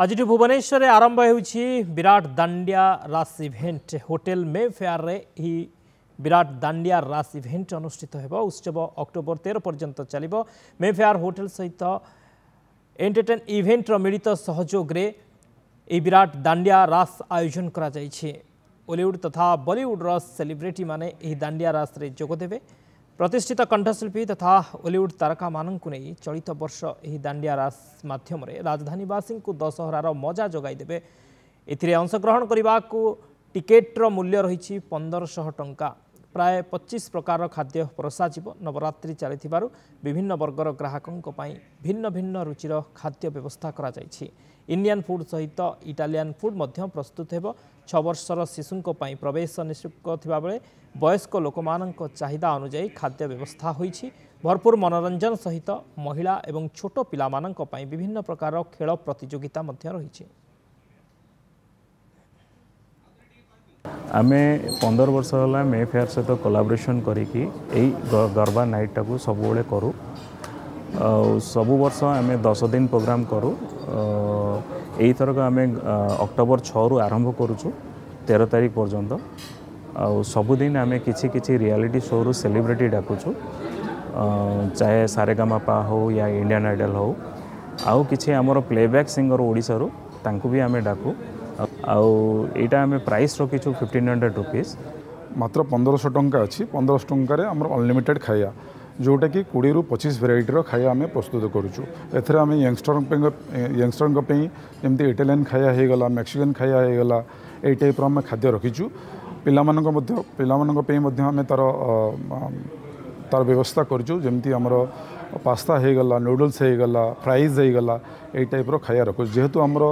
आज भुवनेश्वर आरंभ होउछि विराट दांडिया रास इवेंट होटेल मे फेयर रे ही विराट दांडिया रास इवेंट अनुष्ठित हेबो। उत्सव अक्टोबर 13 पर्यंत चलिबो। मे फेयर होटेल सहित एंटरटेन इवेंट मिलित सहयोग रे ए विराट दांडिया रास आयोजन करा जायछि। बॉलीवुड तथा बॉलीवुड रो सेलिब्रिटी माने एही दांडिया रास रे जोग देबे। प्रतिष्ठित कंठशिल्पी तथा बॉलीवुड तारका मानंकु नहीं चलित वर्ष यह दांडिया रास माध्यम राजधानीवासी को दशहरार मजा जगाई देबे। एथिरे अंशग्रहण करने को टिकेट्र मूल्य रही 1500 टंका। प्राय 25 प्रकार खाद्य परसाजिब। नवरात्रि चली विभिन्न वर्गर ग्राहकों भिन्न भिन्न रुचिर खाद्य व्यवस्था करा जायछि। इंडियन फूड सहित इटालियन फूड मध्य प्रस्तुत हेब। 6 वर्षर शिशुओं प्रवेश निःशुल्क थिबा बेले वयस्क लोकमानंक चाहिदा अनुसार खाद्य व्यवस्था होइछि। भरपूर मनोरंजन सहित महिला एवं छोट पिलामानंक पई विभिन्न प्रकार खेल प्रतियोगिता मध्य रहिछि। आमे 15 वर्ष होला मे फेयर सहित कोलाबोरेशन करिकी एई गरबा नाइट टाकू सब बेले करू। सबु वर्ष आमे 10 दिन प्रोग्राम करू। एई थरक आमे अक्टोबर 6 रु आरंभ करूछु 13 तारिख पर्यंत। सबुदिन आमे किछि किछि रियलिटी शो रु सेलिब्रिटी डाकुछु। चाहे सारेगामापा हो या इंडियन आइडल हो आउ किछि हमर प्लेबैक सिंगर ओडिसा रु तांकु भी आमे डाकू। आउटा आम प्राइस रखीचु 1500 रुपीज। मात्र 1500 टंका अच्छी। 1500 टंकार आम अनलिमिटेड खाया जोटा कि 20 रु 25 भेराइटर खाया आम प्रस्तुत करुचु। एथरे आम यंगस्टर जमी इटालियन खाया हो गला, मेक्सिकन खाया हो गला, यही टाइप आम खाद्य रखीचु। पिलामानंक आम तार व्यवस्था करुचु। जमती आमर पास्ता हो गला, नूडल्स हो गला, फ्राइज हो गला, यही टाइप खाया रखु। जेहेतु आमर